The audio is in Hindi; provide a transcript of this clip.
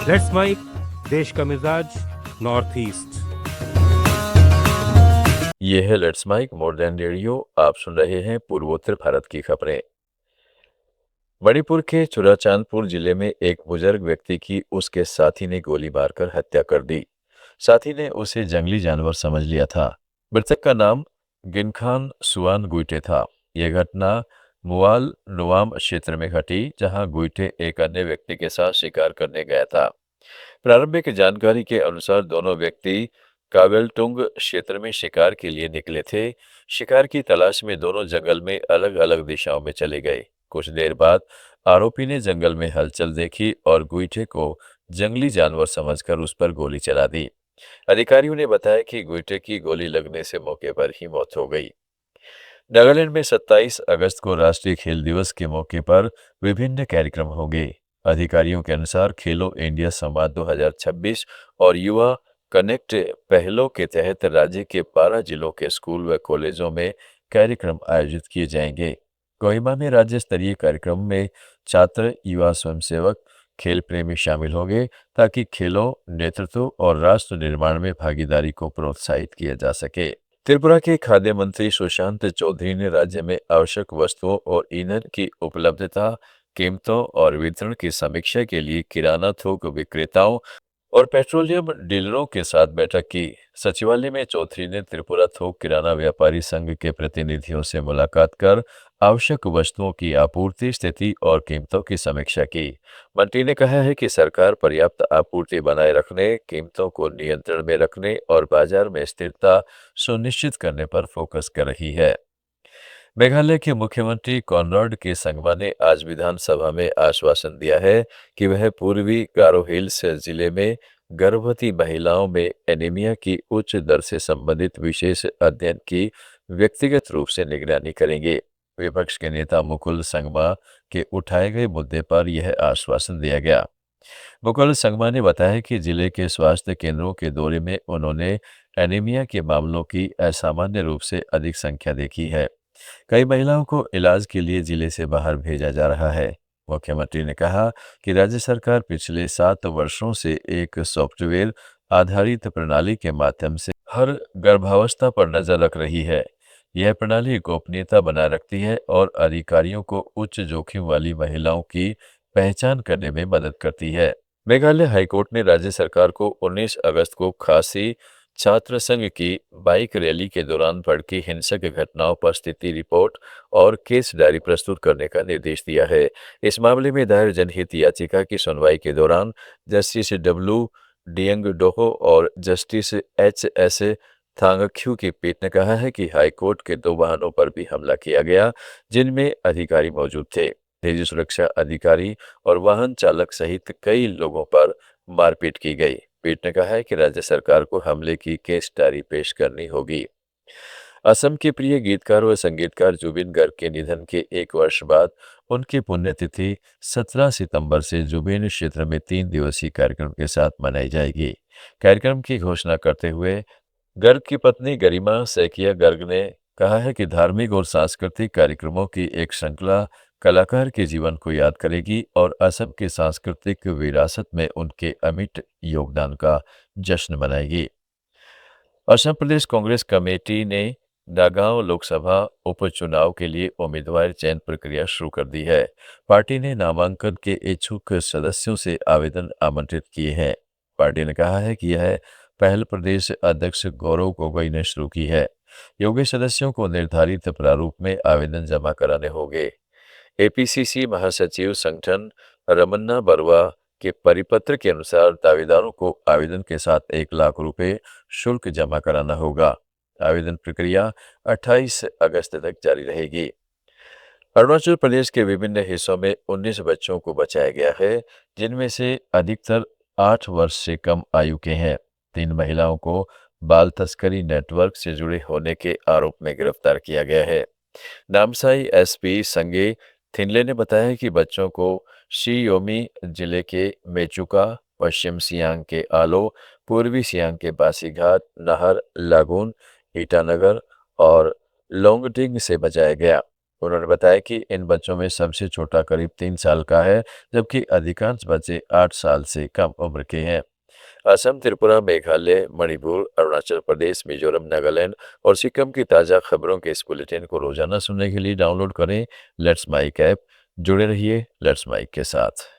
लेट्स माइक, देश का मिजाज, नॉर्थ ईस्ट। ये है let's mike more than radio. आप सुन रहे हैं पूर्वोत्तर भारत की खबरें। मणिपुर के चुराचांदपुर जिले में एक बुजुर्ग व्यक्ति की उसके साथी ने गोली मारकर हत्या कर दी। साथी ने उसे जंगली जानवर समझ लिया था। मृतक का नाम गिनखान सुआन गुइटे था। यह घटना मुआल नुआम क्षेत्र में घटी, जहां गुइटे एक अन्य व्यक्ति के साथ शिकार करने गया था। प्रारंभिक जानकारी के अनुसार दोनों व्यक्ति कावेलटुंग क्षेत्र में शिकार के लिए निकले थे। शिकार की तलाश में दोनों जंगल में अलग अलग दिशाओं में चले गए। कुछ देर बाद आरोपी ने जंगल में हलचल देखी और गुइठे को जंगली जानवर समझकर उस पर गोली चला दी। अधिकारियों ने बताया कि गुइठे की गोली लगने से मौके पर ही मौत हो गई। नागालैंड में 27 अगस्त को राष्ट्रीय खेल दिवस के मौके पर विभिन्न कार्यक्रम होंगे। अधिकारियों के अनुसार खेलो इंडिया संवाद 2026 और युवा कनेक्ट पहलों के तहत राज्य के 12 जिलों के स्कूल व कॉलेजों में कार्यक्रम आयोजित किए जाएंगे। कोहिमा में राज्य स्तरीय कार्यक्रम में छात्र, युवा स्वयंसेवक, खेल प्रेमी शामिल होंगे, ताकि खेलों, नेतृत्व और राष्ट्र निर्माण में भागीदारी को प्रोत्साहित किया जा सके। त्रिपुरा के खाद्य मंत्री सुशांत चौधरी ने राज्य में आवश्यक वस्तुओं और ईंधन की उपलब्धता, कीमतों और वितरण की समीक्षा के लिए किराना थोक विक्रेताओं और पेट्रोलियम डीलरों के साथ बैठक की। सचिवालय में चौधरी ने त्रिपुरा थोक किराना व्यापारी संघ के प्रतिनिधियों से मुलाकात कर आवश्यक वस्तुओं की आपूर्ति स्थिति और कीमतों की समीक्षा की। मंत्री ने कहा है कि सरकार पर्याप्त आपूर्ति बनाए रखने, कीमतों को नियंत्रण में रखने और बाजार में स्थिरता सुनिश्चित करने पर फोकस कर रही है। मेघालय के मुख्यमंत्री कॉनराड के संगमा ने आज विधानसभा में आश्वासन दिया है कि वह पूर्वी गारो हिल्स जिले में गर्भवती महिलाओं में एनीमिया की उच्च दर से संबंधित विशेष अध्ययन की व्यक्तिगत रूप से निगरानी करेंगे। विपक्ष के नेता मुकुल संगमा के उठाए गए मुद्दे पर यह आश्वासन दिया गया। मुकुल संगमा ने बताया कि जिले के स्वास्थ्य केंद्रों के दौरे में उन्होंने एनीमिया के मामलों की असामान्य रूप से अधिक संख्या देखी है। कई महिलाओं को इलाज के लिए जिले से बाहर भेजा जा रहा है। मुख्यमंत्री ने कहा कि राज्य सरकार पिछले 7 वर्षों से एक सॉफ्टवेयर आधारित प्रणाली के माध्यम से हर गर्भावस्था पर नजर रख रही है। यह प्रणाली गोपनीयता बनाए रखती है और अधिकारियों को उच्च जोखिम वाली महिलाओं की पहचान करने में मदद करती है। मेघालय हाईकोर्ट ने राज्य सरकार को 19 अगस्त को खासी छात्र संघ की बाइक रैली के दौरान भड़की हिंसक घटनाओं पर स्थिति रिपोर्ट और केस डायरी प्रस्तुत करने का निर्देश दिया है। इस मामले में दायर जनहित याचिका की सुनवाई के दौरान जस्टिस डब्ल्यू डियंग डोहो और जस्टिस एच एस थांगख्यू की पीठ ने कहा है कि हाईकोर्ट के 2 वाहनों पर भी हमला किया गया, जिनमें अधिकारी मौजूद थे। निजी सुरक्षा अधिकारी और वाहन चालक सहित कई लोगों पर मारपीट की गई। पीठ ने कहा है कि राज्य सरकार को हमले की केस डायरी पेश करनी होगी। असम के प्रिय गीतकार व संगीतकार जुबिन गर्ग के निधन के 1 वर्ष बाद उनकी पुण्यतिथि 17 सितंबर से जुबिन क्षेत्र में 3 दिवसीय कार्यक्रम के साथ मनाई जाएगी। कार्यक्रम की घोषणा करते हुए गर्ग की पत्नी गरिमा सैकिया गर्ग ने कहा है कि धार्मिक और सांस्कृतिक कार्यक्रमों की एक श्रृंखला कलाकार के जीवन को याद करेगी और असम की सांस्कृतिक विरासत में उनके अमिट योगदान का जश्न मनाएगी। असम प्रदेश कांग्रेस कमेटी ने नागांव लोकसभा उपचुनाव के लिए उम्मीदवार चयन प्रक्रिया शुरू कर दी है। पार्टी ने नामांकन के इच्छुक सदस्यों से आवेदन आमंत्रित किए हैं। पार्टी ने कहा है कि यह पहल प्रदेश अध्यक्ष गौरव गोगोई ने शुरू की है। योग्य सदस्यों को निर्धारित प्रारूप में आवेदन जमा कराने होंगे। एपीसीसी महासचिव संगठन रमन्ना बरुआ के परिपत्र के अनुसार दावेदारों को आवेदन के साथ 1 लाख रुपए शुल्क जमा कराना होगा। आवेदन प्रक्रिया 28 अगस्त तक जारी रहेगी। अरुणाचल प्रदेश के विभिन्न हिस्सों में 19 बच्चों को बचाया गया है, जिनमें से अधिकतर 8 वर्ष से कम आयु के हैं। 3 महिलाओं को बाल तस्करी नेटवर्क से जुड़े होने के आरोप में गिरफ्तार किया गया है। नामसाई एसपी संगे थिनले ने बताया कि बच्चों को शी योमी जिले के मेचुका, पश्चिम सियांग के आलो, पूर्वी सियांग के पासीघाट, नाहर लागून, ईटानगर और लोंगडिंग से बचाया गया। उन्होंने बताया कि इन बच्चों में सबसे छोटा करीब 3 साल का है, जबकि अधिकांश बच्चे 8 साल से कम उम्र के हैं। असम, त्रिपुरा, मेघालय, मणिपुर, अरुणाचल प्रदेश, मिजोरम, नागालैंड और सिक्किम की ताज़ा खबरों के इस बुलेटिन को रोजाना सुनने के लिए डाउनलोड करें लेट्स माइक ऐप। जुड़े रहिए लेट्स माइक के साथ।